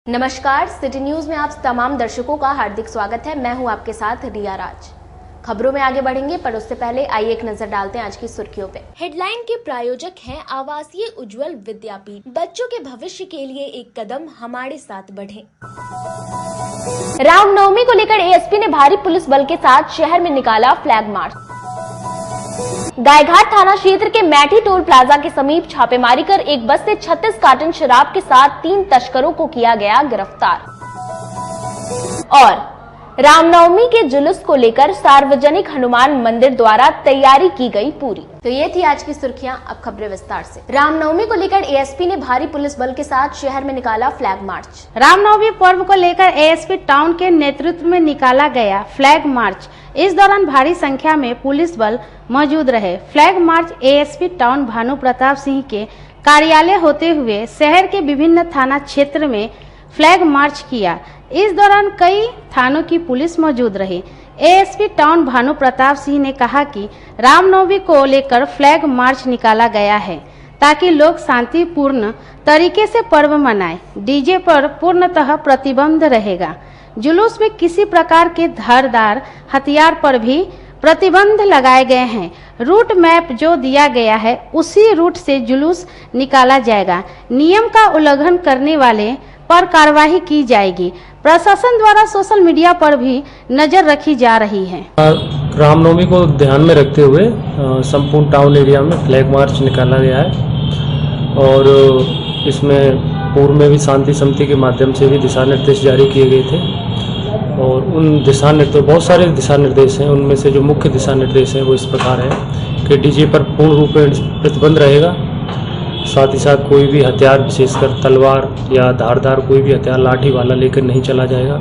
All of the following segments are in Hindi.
नमस्कार, सिटी न्यूज में आप तमाम दर्शकों का हार्दिक स्वागत है। मैं हूं आपके साथ रिया राज। खबरों में आगे बढ़ेंगे, पर उससे पहले आइए एक नजर डालते हैं आज की सुर्खियों पे। हेडलाइन के प्रायोजक हैं आवासीय उज्जवल विद्यापीठ। बच्चों के भविष्य के लिए एक कदम हमारे साथ बढ़े। रामनवमी को लेकर एएसपी ने भारी पुलिस बल के साथ शहर में निकाला फ्लैग मार्च। गायघाट थाना क्षेत्र के मैठी टोल प्लाजा के समीप छापेमारी कर एक बस से 36 कार्टन शराब के साथ 3 तस्करों को किया गया गिरफ्तार। और रामनवमी के जुलूस को लेकर सार्वजनिक हनुमान मंदिर द्वारा तैयारी की गई पूरी। तो ये थी आज की सुर्खियां, अब खबरें विस्तार से। रामनवमी को लेकर एएसपी ने भारी पुलिस बल के साथ शहर में निकाला फ्लैग मार्च। रामनवमी पर्व को लेकर एएसपी टाउन के नेतृत्व में निकाला गया फ्लैग मार्च। इस दौरान भारी संख्या में पुलिस बल मौजूद रहे। Flag march ASP town Bhanu Pratap Singh के कार्यालय होते हुए शहर के विभिन्न थाना क्षेत्र में फ्लैग मार्च किया। इस दौरान कई थानों की पुलिस मौजूद रही। एएसपी टाउन भानु प्रताप सिंह ने कहा कि रामनवमी को लेकर फ्लैग मार्च निकाला गया है ताकि लोग शांतिपूर्ण तरीके से पर्व मनाएं। डीजे पर पूर्णतः प्रतिबंध रहेगा। जुलूस में किसी प्रकार के धारदार हथियार पर भी प्रतिबंध लगाए गए हैं। रूट मैप जो दिया गया है उसी रूट से जुलूस निकाला जाएगा। नियम का उल्लंघन करने वाले पर कार्रवाई की जाएगी। प्रशासन द्वारा सोशल मीडिया पर भी नजर रखी जा रही है। रामनवमी को ध्यान में रखते हुए संपूर्ण टाउन एरिया में फ्लैग मार्च निकाला गया है और इसमें पूर्व में भी शांति समिति के माध्यम से भी दिशा निर्देश जारी किए गए थे और उन दिशा निर्देश बहुत सारे दिशा निर्देश हैं। उनमें से जो मुख्य दिशा निर्देश हैं वो इस प्रकार है कि डीजे पर पूर्ण रूप में प्रतिबंध रहेगा। साथ ही साथ कोई भी हथियार, विशेषकर तलवार या धारदार कोई भी हथियार लाठी वाला लेकर नहीं चला जाएगा,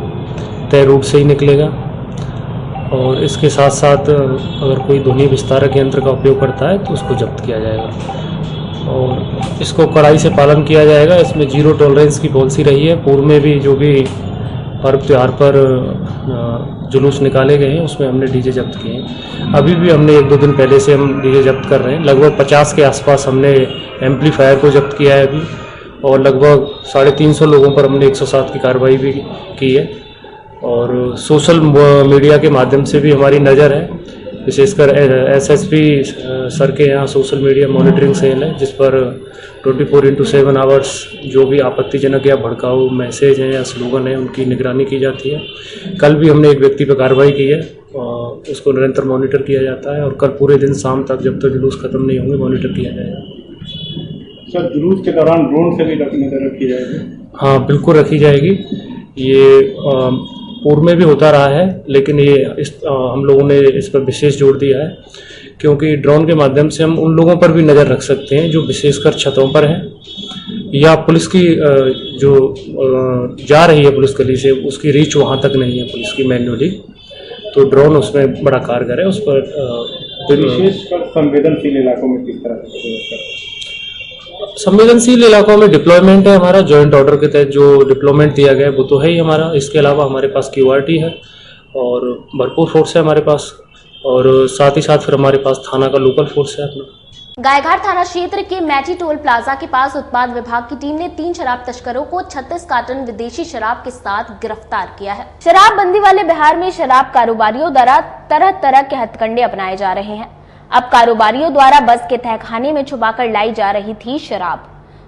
तय रूट से ही निकलेगा। और इसके साथ साथ अगर कोई ध्वनि विस्तारक यंत्र का उपयोग करता है तो उसको जब्त किया जाएगा और इसको कड़ाई से पालन किया जाएगा। इसमें 0 टॉलरेंस की पॉलिसी रही है। पूर्व में भी जो भी पर्व त्योहार पर जुलूस निकाले गए हैं उसमें हमने डीजे जब्त किए हैं। अभी भी हमने 1-2 दिन पहले से हम डीजे जब्त कर रहे हैं। लगभग 50 के आसपास हमने एम्पलीफायर को जब्त किया है अभी और लगभग 350 लोगों पर हमने 107 की कार्रवाई भी की है। और सोशल मीडिया के माध्यम से भी हमारी नज़र है, विशेषकर एसएसपी सर के यहाँ सोशल मीडिया मॉनिटरिंग सेल है जिस पर 24/7 आवर्स जो भी आपत्तिजनक या भड़काऊ मैसेज हैं या स्लोगन है उनकी निगरानी की जाती है। कल भी हमने एक व्यक्ति पर कार्रवाई की है और उसको निरंतर मॉनिटर किया जाता है और कल पूरे दिन शाम तक जब तक जुलूस खत्म नहीं होंगे मॉनिटर किया जाएगा। सर, जुलूस के दौरान ड्रोन से भी नजर रखी जाएगी? हाँ, बिल्कुल रखी जाएगी। ये पूर्व में भी होता रहा है, लेकिन ये हम लोगों ने इस पर विशेष जोर दिया है क्योंकि ड्रोन के माध्यम से हम उन लोगों पर भी नज़र रख सकते हैं जो विशेषकर छतों पर हैं या पुलिस की जो जा रही है पुलिस गली से उसकी रीच वहाँ तक नहीं है पुलिस की मैन्युअली, तो ड्रोन उसमें बड़ा कारगर है। उस पर विशेषकर संवेदनशील इलाकों में किस तरह से? संवेदनशील इलाकों में डिप्लॉयमेंट है हमारा, जॉइंट ऑर्डर के तहत जो डिप्लॉयमेंट दिया गया है वो तो है ही हमारा। इसके अलावा हमारे पास QRT है और भरपूर फोर्स है हमारे पास और साथ ही साथ फिर हमारे पास थाना का लोकल फोर्स है अपना। गायघाट थाना क्षेत्र के मैठी टोल प्लाजा के पास उत्पाद विभाग की टीम ने 3 शराब तस्करों को 36 कार्टन विदेशी शराब के साथ गिरफ्तार किया है। शराबबंदी वाले बिहार में शराब कारोबारियों द्वारा तरह तरह के हथकंडे अपनाए जा रहे हैं। अब कारोबारियों द्वारा बस के तहखाने में छुपाकर लाई जा रही थी शराब।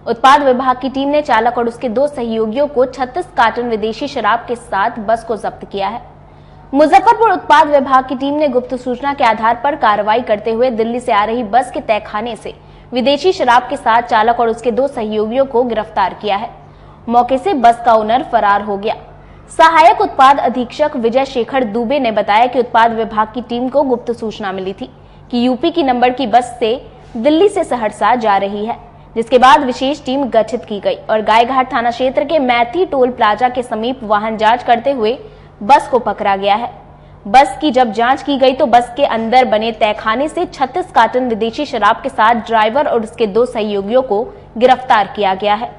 उत्पाद विभाग की टीम ने चालक और उसके 2 सहयोगियों को 36 कार्टन विदेशी शराब के साथ बस को जब्त किया है। मुजफ्फरपुर उत्पाद विभाग की टीम ने गुप्त सूचना के आधार पर कार्रवाई करते हुए दिल्ली से आ रही बस के तहखाने से विदेशी शराब के साथ चालक और उसके 2 सहयोगियों को गिरफ्तार किया है। मौके से बस का ओनर फरार हो गया। सहायक उत्पाद अधीक्षक विजय शेखर दुबे ने बताया कि उत्पाद विभाग की टीम को गुप्त सूचना मिली थी कि यूपी की नंबर की बस से दिल्ली से सहरसा जा रही है, जिसके बाद विशेष टीम गठित की गई और गायघाट थाना क्षेत्र के मैठी टोल प्लाजा के समीप वाहन जांच करते हुए बस को पकड़ा गया है। बस की जब जांच की गई तो बस के अंदर बने तहखाने से 36 कार्टन विदेशी शराब के साथ ड्राइवर और उसके 2 सहयोगियों को गिरफ्तार किया गया है।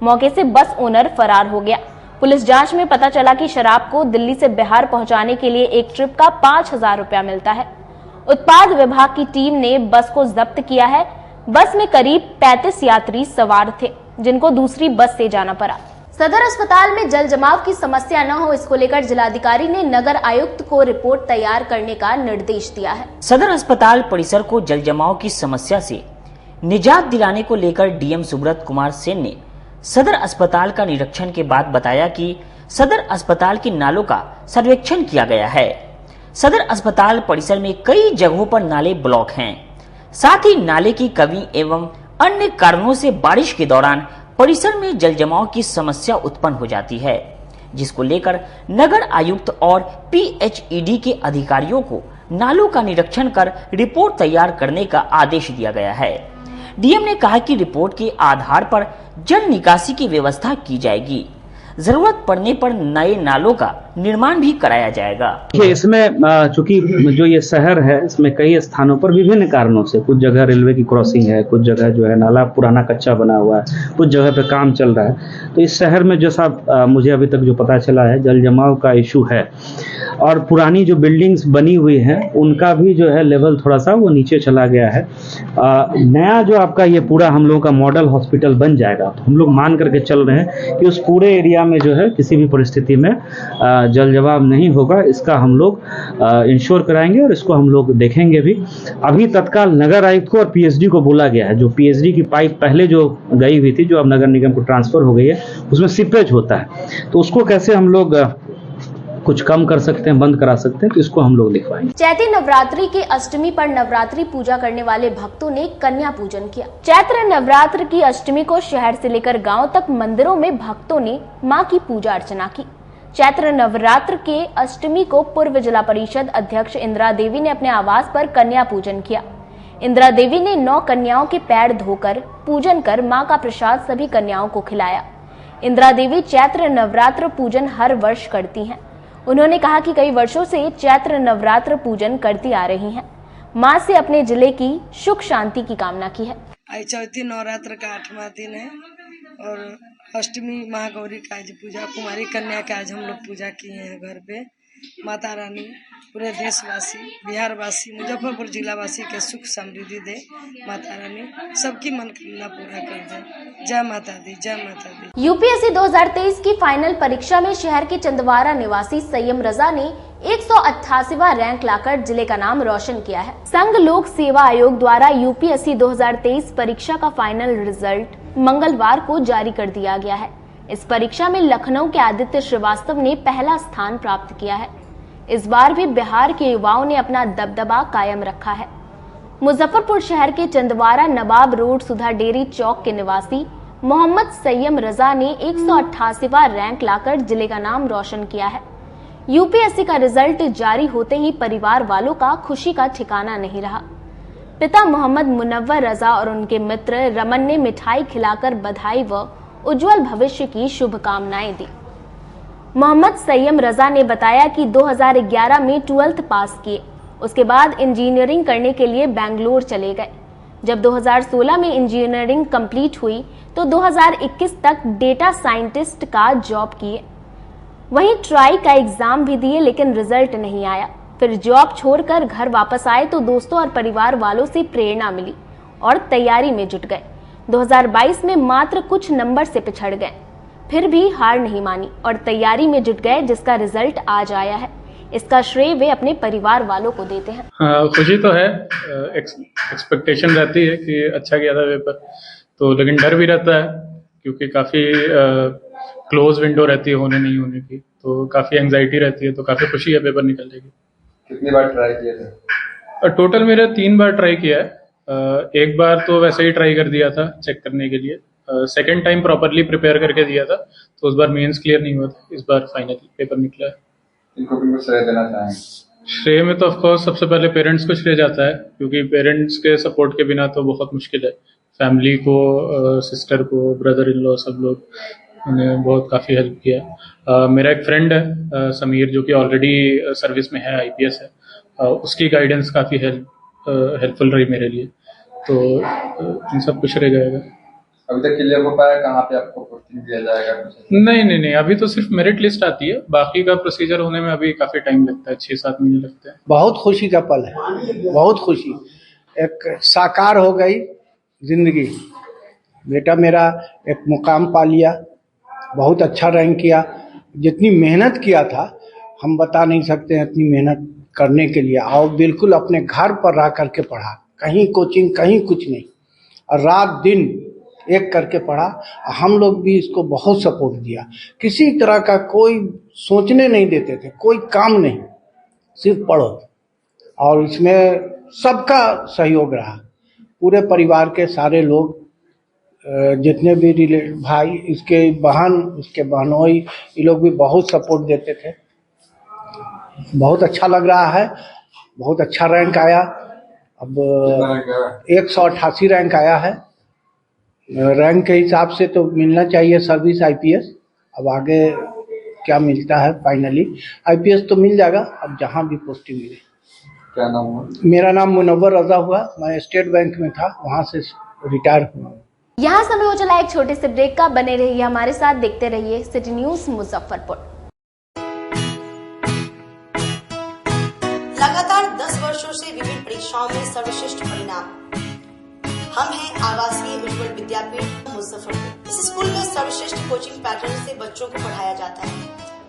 मौके से बस ओनर फरार हो गया। पुलिस जांच में पता चला कि शराब को दिल्ली से बिहार पहुंचाने के लिए एक ट्रिप का 5000 रुपया मिलता है। उत्पाद विभाग की टीम ने बस को जब्त किया है। बस में करीब 35 यात्री सवार थे जिनको दूसरी बस से जाना पड़ा। सदर अस्पताल में जल जमाव की समस्या न हो, इसको लेकर जिलाधिकारी ने नगर आयुक्त को रिपोर्ट तैयार करने का निर्देश दिया है। सदर अस्पताल परिसर को जल जमाव की समस्या से निजात दिलाने को लेकर डीएम सुब्रत कुमार सेन ने सदर अस्पताल का निरीक्षण के बाद बताया कि सदर अस्पताल के नालों का सर्वेक्षण किया गया है। सदर अस्पताल परिसर में कई जगहों पर नाले ब्लॉक हैं। साथ ही नाले की कमी एवं अन्य कारणों से बारिश के दौरान परिसर में जल जमाव की समस्या उत्पन्न हो जाती है, जिसको लेकर नगर आयुक्त और पीएचईडी के अधिकारियों को नालों का निरीक्षण कर रिपोर्ट तैयार करने का आदेश दिया गया है। डीएम ने कहा कि रिपोर्ट के आधार पर जल निकासी की व्यवस्था की जाएगी। जरूरत पड़ने पर नए नालों का निर्माण भी कराया जाएगा। इसमें चूंकि जो ये शहर है, इसमें कई स्थानों पर विभिन्न कारणों से, कुछ जगह रेलवे की क्रॉसिंग है, कुछ जगह जो है नाला पुराना कच्चा बना हुआ है, कुछ जगह पे काम चल रहा है। तो इस शहर में जैसा मुझे अभी तक जो पता चला है, जल जमाव का इशू है और पुरानी जो बिल्डिंग्स बनी हुई हैं उनका भी जो है लेवल थोड़ा सा वो नीचे चला गया है। नया जो आपका ये पूरा हम लोगों का मॉडल हॉस्पिटल बन जाएगा, तो हम लोग मान करके चल रहे हैं कि उस पूरे एरिया में जो है किसी भी परिस्थिति में जल जमाव नहीं होगा। इसका हम लोग इंश्योर कराएंगे और इसको हम लोग देखेंगे भी। अभी तत्काल नगर आयुक्त को और पीएचडी को बोला गया है। जो पीएचडी की पाइप पहले जो गई हुई थी, जो अब नगर निगम को ट्रांसफर हो गई है, उसमें सीपेज होता है, तो उसको कैसे हम लोग कुछ कम कर सकते हैं, बंद करा सकते हैं, तो इसको हम लोग लिखवाएंगे। चैती नवरात्रि की अष्टमी पर नवरात्रि पूजा करने वाले भक्तों ने कन्या पूजन किया। चैत्र नवरात्र की अष्टमी को शहर से लेकर गांव तक मंदिरों में भक्तों ने मां की पूजा अर्चना की। चैत्र नवरात्र के अष्टमी को पूर्व जिला परिषद अध्यक्ष इंदिरा देवी ने अपने आवास पर कन्या पूजन किया। इंदिरा देवी ने 9 कन्याओं के पैर धोकर पूजन कर मां का प्रसाद सभी कन्याओं को खिलाया। इंदिरा देवी चैत्र नवरात्र पूजन हर वर्ष करती हैं। उन्होंने कहा कि कई वर्षों से चैत्र नवरात्र पूजन करती आ रही हैं। मां से अपने जिले की सुख शांति की कामना की है। आज चौथी नवरात्र का 8वां दिन है और अष्टमी महागौरी का आज पूजा, कुमारी कन्या का आज हम लोग पूजा किए हैं घर पे। माता रानी पूरे देशवासी, बिहारवासी, मुजफ्फरपुर जिलावासी के सुख समृद्धि दे। माता रानी सबकी मनोकामना पूरा कर दे। जय माता दी, जय माता दी। यूपीएससी 2023 की फाइनल परीक्षा में शहर के चंदवारा निवासी सय्यम रजा ने 188वां रैंक लाकर जिले का नाम रोशन किया है। संघ लोक सेवा आयोग द्वारा यूपीएससी 2023 परीक्षा का फाइनल रिजल्ट मंगलवार को जारी कर दिया गया है। इस परीक्षा में लखनऊ के आदित्य श्रीवास्तव ने पहला स्थान प्राप्त किया है। इस बार भी बिहार के युवाओं ने अपना दबदबा कायम रखा है। मुजफ्फरपुर शहर के चंदवारा नवाब रोड सुधा डेरी चौक के निवासी मोहम्मद सय्यम रजा ने 188वां रैंक लाकर जिले का नाम रोशन किया है। यूपीएससी का रिजल्ट जारी होते ही परिवार वालों का खुशी का ठिकाना नहीं रहा। पिता मोहम्मद मुनव्वर रजा और उनके मित्र रमन ने मिठाई खिलाकर बधाई व उज्जवल भविष्य की शुभकामनाएं दी। मोहम्मद सय्यम रजा ने बताया कि 2011 में 12th पास किए, उसके बाद इंजीनियरिंग करने के लिए बेंगलोर चले गए। जब 2016 में इंजीनियरिंग कंप्लीट हुई तो 2021 तक डेटा साइंटिस्ट का जॉब किए। वहीं ट्राई का एग्जाम भी दिए लेकिन रिजल्ट नहीं आया। फिर जॉब छोड़कर घर वापस आए तो दोस्तों और परिवार वालों से प्रेरणा मिली और तैयारी में जुट गए। 2022 में मात्र कुछ नंबर से पिछड़ गए, फिर भी हार नहीं मानी और तैयारी में जुट गए, जिसका रिजल्ट आज आया है। इसका श्रेय वे अपने परिवार वालों को देते हैं। खुशी तो है, एक्सपेक्टेशन रहती है कि अच्छा किया था पेपर, तो लेकिन डर भी रहता है क्योंकि काफ़ी क्लोज विंडो रहती है होने नहीं होने की, तो काफ़ी एंजाइटी रहती है। तो काफ़ी खुशी है पेपर निकलने की। कितनी बार ट्राई किया था? टोटल मेरे 3 बार ट्राई किया है। एक बार तो वैसे ही ट्राई कर दिया था चेक करने के लिए। सेकेंड टाइम प्रॉपरली प्रिपेयर करके दिया था, तो उस बार मेंस क्लियर नहीं हुआ था। इस बार फाइनल पेपर निकला है। इनको किनको श्रेय देना चाहेंगे? श्रेय में तो ऑफकोर्स सबसे पहले पेरेंट्स को श्रेय जाता है, क्योंकि पेरेंट्स के सपोर्ट के बिना तो बहुत मुश्किल है। फैमिली को, सिस्टर को, ब्रदर इन लॉ, सब लोग उन्हें बहुत काफ़ी हेल्प किया। मेरा एक फ्रेंड है समीर, जो कि ऑलरेडी सर्विस में है, IPS है। उसकी गाइडेंस काफ़ी हेल्पफुल रही मेरे लिए, तो इन सब कुछ रह जाएगा। अभी तक क्लियर हो पाया कहाँ पे आपको पोस्टिंग दिया जाएगा? नहीं, अभी तो सिर्फ मेरिट लिस्ट आती है। बाकी का प्रोसीजर होने में अभी काफ़ी टाइम लगता है, 6-7 महीने लगते हैं। बहुत खुशी का पल है, बहुत खुशी। एक साकार हो गई जिंदगी। बेटा मेरा एक मुकाम पा लिया, बहुत अच्छा रैंक किया। जितनी मेहनत किया था हम बता नहीं सकते हैं, इतनी मेहनत करने के लिए। और बिल्कुल अपने घर पर रह करके पढ़ा, कहीं कोचिंग कहीं कुछ नहीं, और रात दिन एक करके पढ़ा। हम लोग भी इसको बहुत सपोर्ट दिया, किसी तरह का कोई सोचने नहीं देते थे, कोई काम नहीं, सिर्फ पढ़ो। और इसमें सबका सहयोग रहा, पूरे परिवार के सारे लोग, जितने भी भाई, इसके बहन, उसके बहनोई, ये लोग भी बहुत सपोर्ट देते थे। बहुत अच्छा लग रहा है, बहुत अच्छा रैंक आया। अब 188 रैंक आया है। रैंक के हिसाब से तो मिलना चाहिए सर्विस IPS। अब आगे क्या मिलता है, फाइनली IPS तो मिल जाएगा, अब जहाँ भी पोस्टिंग मिले। क्या नाम हुआ? मेरा नाम मुनव्वर रजा हुआ, मैं स्टेट बैंक में था, वहाँ से रिटायर हुआ। यहाँ समय हो चला एक छोटे से ब्रेक का। बने रहिए हमारे साथ, देखते रहिए सिटी न्यूज मुजफ्फरपुर। लगातार 10 वर्षों से विभिन्न परीक्षाओं में सर्वश्रेष्ठ परिणाम। हम हैं आवासीय उज्ज्वल विद्यापीठ मुजफ्फरपुर। इस स्कूल में सर्वश्रेष्ठ कोचिंग पैटर्न से बच्चों को पढ़ाया जाता है।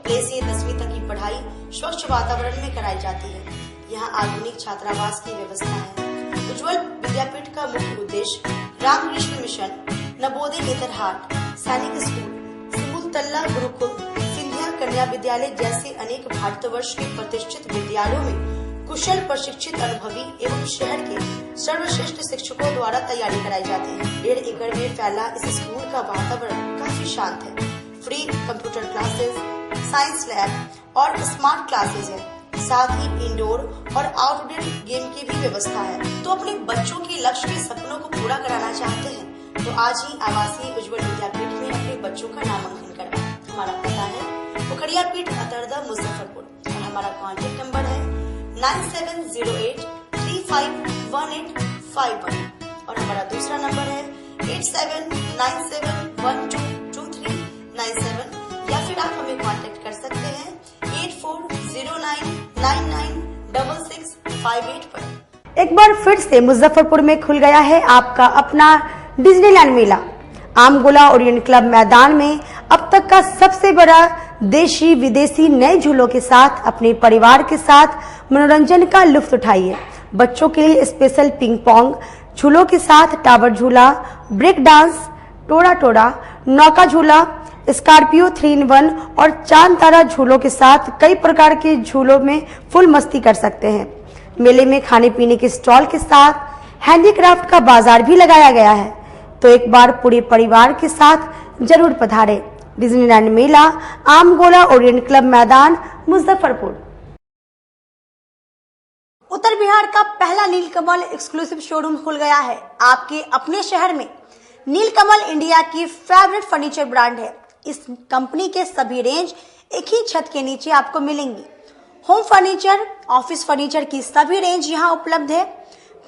प्ले से 10वीं तक की पढ़ाई स्वच्छ वातावरण में कराई जाती है। यहाँ आधुनिक छात्रावास की व्यवस्था है। उज्ज्वल विद्यापीठ का मुख्य उद्देश्य रामकृष्ण मिशन, नवोदय नेतरहाट, सैनिक स्कूल, सिमुलतल्ला गुरुकुल, सिंधिया कन्या विद्यालय जैसे अनेक भारतवर्ष के प्रतिष्ठित विद्यालयों में कुशल प्रशिक्षित अनुभवी एवं शहर के सर्वश्रेष्ठ शिक्षकों द्वारा तैयारी कराई जाती है। 1.5 एकड़ में फैला इस स्कूल का वातावरण काफी शांत है। Free computer classes, science lab और स्मार्ट क्लासेस है। साथ ही इंडोर और आउटडोर गेम की भी व्यवस्था है। तो अपने बच्चों के लक्ष्य के सपनों को पूरा कराना चाहते हैं तो आज ही आवासीय उज्ज्वल विद्यापीठ में अपने बच्चों का नामांकन करवाएं। हमारा पता है पोखरिया पीठ अतरदा मुजफ्फरपुर और हमारा कॉन्टेक्ट नंबर है 9708 351851 और हमारा दूसरा नंबर है 8797122397 या फिर आप हमें कांटेक्ट कर सकते हैं 8409996658 पर। एक बार फिर से मुजफ्फरपुर में खुल गया है आपका अपना डिज्नीलैंड मेला। आमगोला ओरिएंट क्लब मैदान में अब तक का सबसे बड़ा देशी विदेशी नए झूलों के साथ अपने परिवार के साथ मनोरंजन का लुत्फ उठाइए। बच्चों के लिए स्पेशल पिंग पोंग झूलों के साथ टावर झूला, ब्रेक डांस, टोड़ा टोड़ा, नौका झूला, स्कॉर्पियो 3-in-1 और चांद तारा झूलों के साथ कई प्रकार के झूलों में फुल मस्ती कर सकते हैं। मेले में खाने पीने के स्टॉल के साथ हैंडीक्राफ्ट का बाजार भी लगाया गया है। तो एक बार पूरे परिवार के साथ जरूर पधारें। डिज्नीलैंड मेला, आमगोला ओरिएंट क्लब मैदान, मुजफ्फरपुर। उत्तर बिहार का पहला नीलकमल एक्सक्लूसिव शोरूम खुल गया है आपके अपने शहर में। नीलकमल इंडिया की फेवरेट फर्नीचर ब्रांड है। इस कंपनी के सभी रेंज एक ही छत के नीचे आपको मिलेंगी। होम फर्नीचर, ऑफिस फर्नीचर की सभी रेंज यहाँ उपलब्ध है।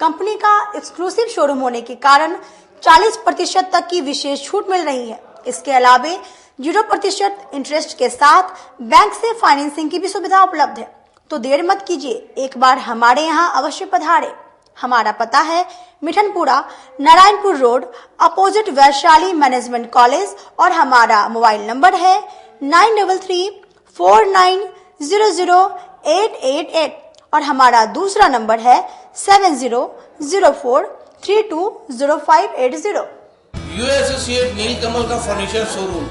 कंपनी का एक्सक्लूसिव शोरूम होने के कारण 40% तक की विशेष छूट मिल रही है। इसके अलावे 0% इंटरेस्ट के साथ बैंक से फाइनेंसिंग की भी सुविधा उपलब्ध है। तो देर मत कीजिए, एक बार हमारे यहाँ अवश्य पधारे। हमारा पता है Mithanpura, Narayanpur road, opposite Vaishali management college और हमारा मोबाइल नंबर है 9334900888 और हमारा दूसरा नंबर है 7004320580। एसोसिएट नीलकमल का फर्नीचर शोरूम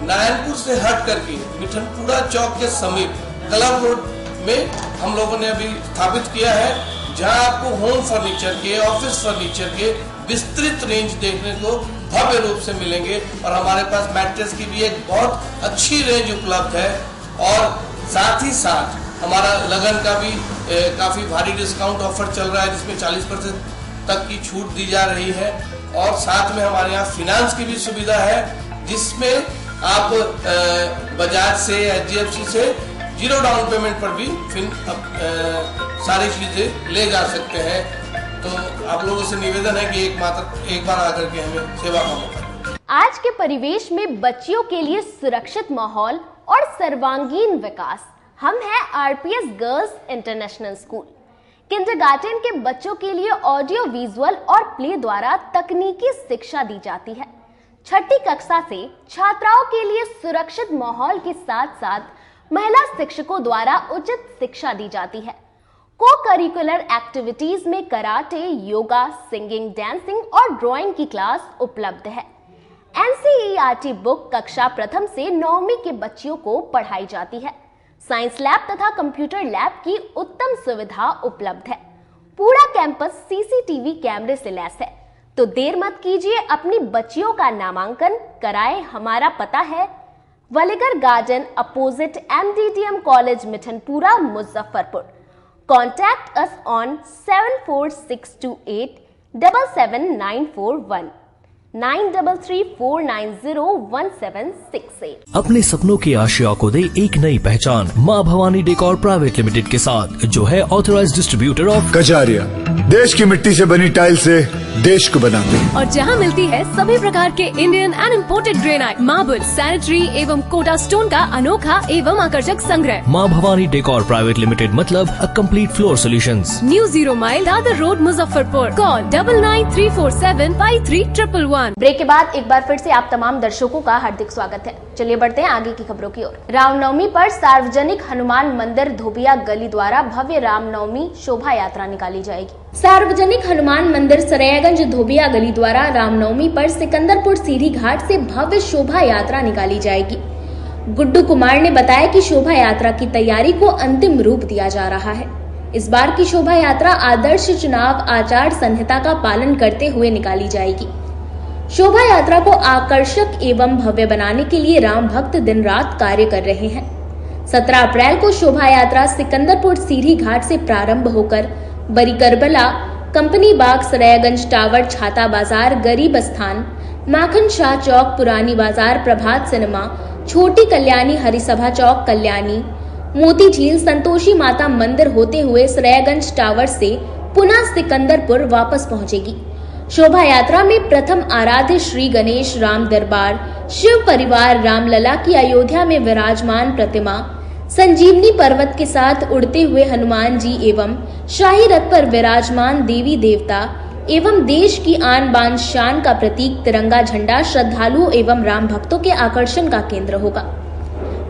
नारायणपुर से हट करके मिठनपुरा चौक के समीप क्लब रोड में हम लोगों ने अभी स्थापित किया है, जहां आपको होम फर्नीचर के, ऑफिस फर्नीचर के विस्तृत रेंज देखने को भव्य रूप से मिलेंगे। और हमारे पास मैट्रेस की भी एक बहुत अच्छी रेंज उपलब्ध है और साथ ही साथ हमारा लगन का भी काफी भारी डिस्काउंट ऑफर चल रहा है, जिसमें 40% तक की छूट दी जा रही है। और साथ में हमारे यहाँ फिनांस की भी सुविधा है, जिसमें आप बजाज से, HDFC से 0 डाउन पेमेंट पर भी सारी चीजें ले जा सकते हैं। तो आप लोगों से निवेदन है कि एक बार आकर के हमें सेवा का मौका दें। आज के परिवेश में बच्चियों के लिए सुरक्षित माहौल और सर्वांगीण विकास। हम हैं RPS girls international school. Kindergarten के बच्चों के लिए ऑडियो विजुअल और प्ले द्वारा तकनीकी शिक्षा दी जाती है। छठी कक्षा से छात्राओं के लिए सुरक्षित माहौल के साथ साथ महिला शिक्षकों द्वारा उचित शिक्षा दी जाती है। को करिकुलर एक्टिविटीज में कराटे, योगा, सिंगिंग, डांसिंग और ड्राइंग की क्लास उपलब्ध है। NCERT बुक कक्षा प्रथम से 9वीं के बच्चियों को पढ़ाई जाती है। साइंस लैब तथा कंप्यूटर लैब की उत्तम सुविधा उपलब्ध है। पूरा कैंपस CCTV कैमरे से लैस है, तो देर मत कीजिए, अपनी बच्चियों का नामांकन कराएं। हमारा पता है वलीगर garden opposite MDTM college Mithanpura Muzaffarpur. Contact us on 74628 77941 9334901768। अपने सपनों की आशिया को दे एक नई पहचान माँ भवानी डेकोर प्राइवेट लिमिटेड के साथ, जो है ऑथराइज्ड डिस्ट्रीब्यूटर ऑफ कजारिया। देश की मिट्टी से बनी टाइल से देश को बनाते हैं, और जहां मिलती है सभी प्रकार के Indian and imported granite, marble, sanitary एवं कोटा स्टोन का अनोखा एवं आकर्षक संग्रह। माँ भवानी डेकोर प्राइवेट लिमिटेड मतलब a complete floor solutions. New 0 mile Dadar road Muzaffarpur. Call 9934753111। Break के बाद एक बार फिर से आप तमाम दर्शकों का हार्दिक स्वागत है। चलिए बढ़ते हैं आगे की खबरों की ओर। रामनवमी पर सार्वजनिक हनुमान मंदिर धोबिया गली द्वारा भव्य रामनवमी शोभा यात्रा निकाली जाएगी। सार्वजनिक हनुमान मंदिर सरायगंज धोबिया गली द्वारा रामनवमी पर सिकंदरपुर सीढ़ी घाट से भव्य शोभा यात्रा निकाली जाएगी। गुड्डू कुमार ने बताया कि शोभा यात्रा की तैयारी को अंतिम रूप दिया जा रहा है। इस बार की शोभा यात्रा आदर्श चुनाव आचार संहिता का पालन करते हुए निकाली जाएगी। शोभा यात्रा को आकर्षक एवं भव्य बनाने के लिए राम भक्त दिन रात कार्य कर रहे हैं। 17 अप्रैल को शोभा यात्रा सिकंदरपुर सीढ़ी घाट से प्रारंभ होकर बड़ी करबला, कंपनी बाग, सरायगंज टावर, छाता बाजार, गरीब स्थान, माखन शाह चौक, पुरानी बाजार, प्रभात सिनेमा, छोटी कल्याणी, हरिसभा चौक, कल्याणी, मोती झील, संतोषी माता मंदिर होते हुए सरायगंज टावर से पुनः सिकंदरपुर वापस पहुंचेगी। शोभा यात्रा में प्रथम आराध्य श्री गणेश राम दरबार, शिव परिवार, रामलला की अयोध्या में विराजमान प्रतिमा, संजीवनी पर्वत के साथ उड़ते हुए हनुमान जी एवं शाही रथ पर विराजमान देवी देवता एवं देश की आन बान शान का प्रतीक तिरंगा झंडा श्रद्धालुओं एवं राम भक्तों के आकर्षण का केंद्र होगा।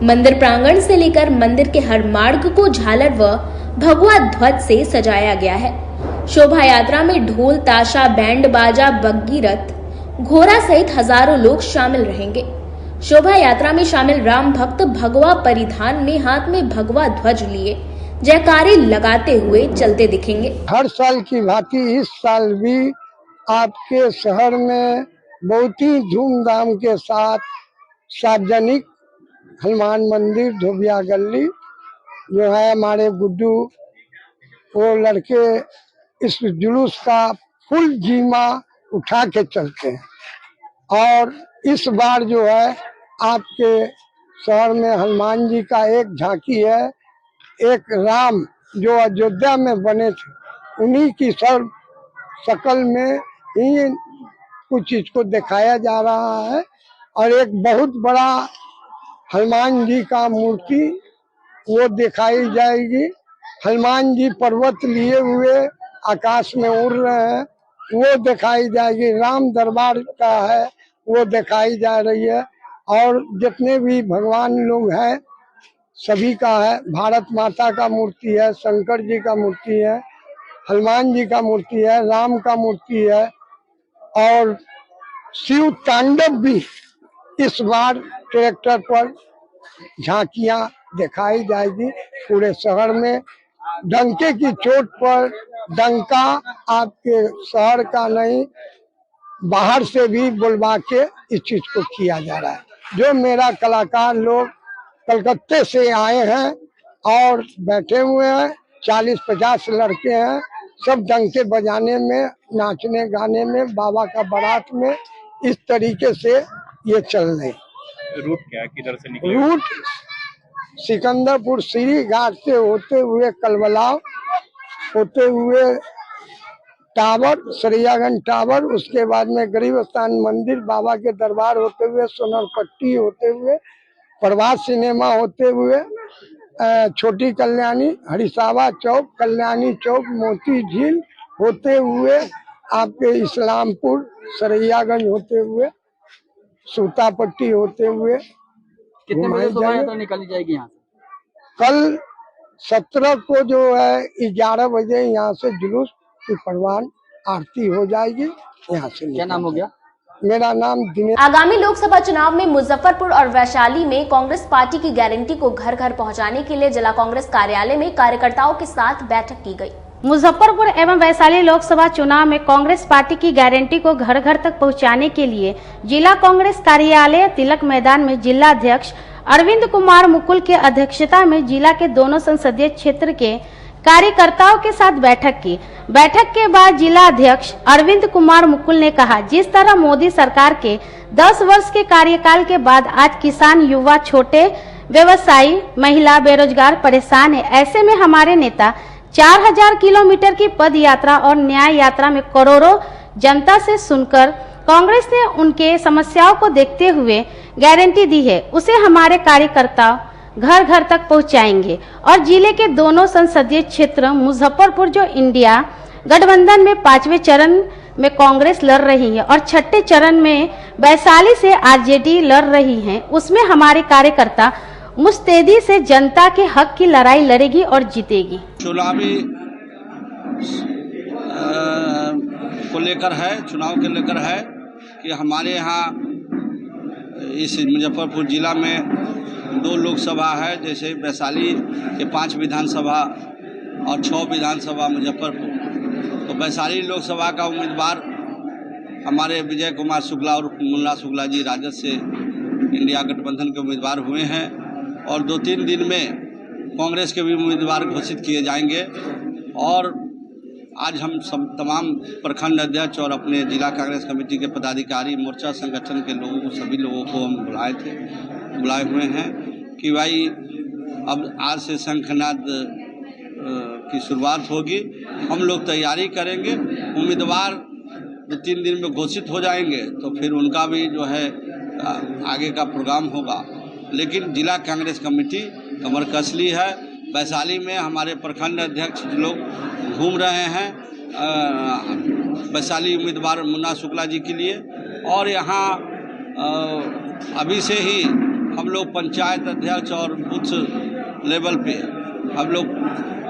मंदिर प्रांगण से लेकर मंदिर के हर मार्ग को झालर व भगवा ध्वज से सजाया गया है। शोभा यात्रा में ढोल, ताशा, बैंड बाजा, बग्गी रथ, घोड़ा सहित हजारों लोग शामिल रहेंगे। शोभा यात्रा में शामिल राम भक्त भगवा परिधान में हाथ में भगवा ध्वज लिए जयकारे लगाते हुए चलते दिखेंगे। हर साल की भांति इस साल भी आपके शहर में बहुत ही धूमधाम के साथ सार्वजनिक हनुमान मंदिर धोबिया गली जो है हमारे गुड्डू, वो लड़के इस जुलूस का फुल जीमा उठा के चलते हैं। और इस बार जो है आपके शहर में हनुमान जी का एक झांकी है, एक राम जो अयोध्या में बने थे उन्हीं की शक्ल में ही कुछ चीज को दिखाया जा रहा है। और एक बहुत बड़ा हनुमान जी का मूर्ति वो दिखाई जाएगी। हनुमान जी पर्वत लिए हुए आकाश में उड़ रहे हैं, वो दिखाई जाएगी। राम दरबार का है वो दिखाई जा रही है। और जितने भी भगवान लोग हैं सभी का है। भारत माता का मूर्ति है, शंकर जी का मूर्ति है, हनुमान जी का मूर्ति है, राम का मूर्ति है। और शिव तांडव भी इस बार ट्रैक्टर पर झांकियां दिखाई जाएगी पूरे शहर में। डंके की चोट पर डंका आपके शहर का नहीं, बाहर से भी बुलवा के इस चीज को किया जा रहा है। जो मेरा कलाकार लोग कलकत्ते से आए हैं और बैठे हुए हैं, 40-50 लड़के हैं, सब डंके बजाने में, नाचने गाने में, बाबा का बारात में, इस तरीके से ये चल रहे। रूट क्या है, किधर से निकले? रूट सिकंदरपुर सीढ़ी घाट से होते हुए कलबलाव, होते हुए टावर, सरियागंज टावर, उसके बाद में गरीब स्थान मंदिर, बाबा के दरबार होते हुए सोनरपट्टी होते हुए, प्रभात सिनेमा होते हुए, छोटी कल्याणी, हरिसावा चौक, कल्याणी चौक, मोती झील होते हुए आपके इस्लामपुर, सरैयागंज होते हुए सूता पट्टी होते हुए कितने बजे शोभा यात्रा निकाली जाएगी यहाँ से? कल 17 को जो है 11 बजे यहाँ से जुलूस की परवान आरती हो जाएगी। यहाँ से क्या नाम हो गया? मेरा नाम दिनेश। आगामी लोकसभा चुनाव में मुजफ्फरपुर और वैशाली में कांग्रेस पार्टी की गारंटी को घर घर पहुंचाने के लिए जिला कांग्रेस कार्यालय में कार्यकर्ताओं के साथ बैठक की गई। मुजफ्फरपुर एवं वैशाली लोकसभा चुनाव में कांग्रेस पार्टी की गारंटी को घर घर तक पहुंचाने के लिए जिला कांग्रेस कार्यालय तिलक मैदान में जिला अध्यक्ष अरविंद कुमार मुकुल के अध्यक्षता में जिला के दोनों संसदीय क्षेत्र के कार्यकर्ताओं के साथ बैठक की। बैठक के बाद जिला अध्यक्ष अरविंद कुमार मुकुल ने कहा, जिस तरह मोदी सरकार के 10 वर्ष के कार्यकाल के बाद आज किसान, युवा, छोटे व्यवसायी, महिला, बेरोजगार परेशान है, ऐसे में हमारे नेता 4000 किलोमीटर की पद यात्रा और न्याय यात्रा में करोड़ों जनता से सुनकर कांग्रेस ने उनके समस्याओं को देखते हुए गारंटी दी है, उसे हमारे कार्यकर्ता घर घर तक पहुंचाएंगे। और जिले के दोनों संसदीय क्षेत्र मुजफ्फरपुर जो इंडिया गठबंधन में 5वें चरण में कांग्रेस लड़ रही है और 6ठे चरण में वैशाली से आरजेडी लड़ रही है, उसमें हमारे कार्यकर्ता मुस्तैदी से जनता के हक की लड़ाई लड़ेगी और जीतेगी। चुनावी को लेकर है, चुनाव के लेकर है कि हमारे यहाँ इस मुजफ्फरपुर जिला में 2 लोकसभा है, जैसे वैशाली के 5 विधानसभा और 6 विधानसभा मुजफ्फरपुर। तो वैशाली लोकसभा का उम्मीदवार हमारे विजय कुमार शुक्ला और मुन्ना शुक्ला जी राजद से इंडिया गठबंधन के उम्मीदवार हुए हैं और 2-3 दिन में कांग्रेस के भी उम्मीदवार घोषित किए जाएंगे। और आज हम सब तमाम प्रखंड अध्यक्ष और अपने जिला कांग्रेस कमेटी के पदाधिकारी, मोर्चा संगठन के लोगों को, सभी लोगों को हम बुलाए हुए हैं कि भाई अब आज से शंखनाद की शुरुआत होगी। हम लोग तैयारी करेंगे, उम्मीदवार 2-3 दिन में घोषित हो जाएंगे तो फिर उनका भी जो है आगे का प्रोग्राम होगा। लेकिन जिला कांग्रेस कमेटी कमर कस ली है। वैशाली में हमारे प्रखंड अध्यक्ष लोग घूम रहे हैं वैशाली उम्मीदवार मुन्ना शुक्ला जी के लिए। और यहाँ अभी से ही हम लोग पंचायत अध्यक्ष और बूथ लेवल पे हम लोग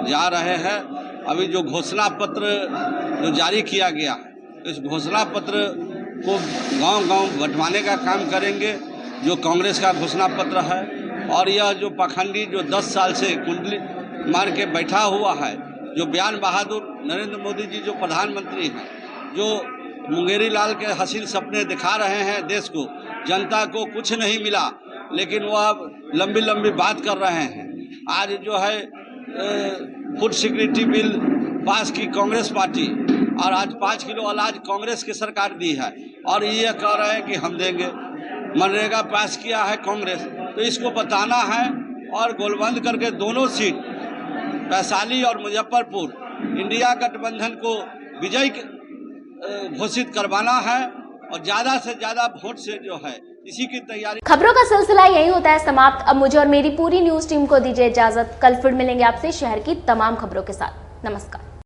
जा रहे हैं। अभी जो घोषणा पत्र जो जारी किया गया है, इस घोषणा पत्र को गांव-गांव बंटवाने का काम करेंगे, जो कांग्रेस का घोषणा पत्र है। और यह जो पाखंडी जो 10 साल से कुंडली मार के बैठा हुआ है, जो बयान बहादुर नरेंद्र मोदी जी जो प्रधानमंत्री हैं, जो मुंगेरी लाल के हसीन सपने दिखा रहे हैं देश को, जनता को कुछ नहीं मिला, लेकिन वह लंबी लंबी बात कर रहे हैं। आज जो है फूड सिक्योरिटी बिल पास की कांग्रेस पार्टी और आज 5 किलो अनाज कांग्रेस की सरकार दी है और ये कह रहे हैं कि हम देंगे। मनरेगा पास किया है कांग्रेस, तो इसको बताना है और गोलबंद करके दोनों सीट वैशाली और मुजफ्फरपुर इंडिया गठबंधन को विजयी घोषित करवाना है और ज़्यादा से ज़्यादा वोट से जो है इसी की तैयारी। खबरों का सिलसिला यही होता है समाप्त। अब मुझे और मेरी पूरी न्यूज टीम को दीजिए इजाजत। कल फिर मिलेंगे आपसे शहर की तमाम खबरों के साथ। नमस्कार।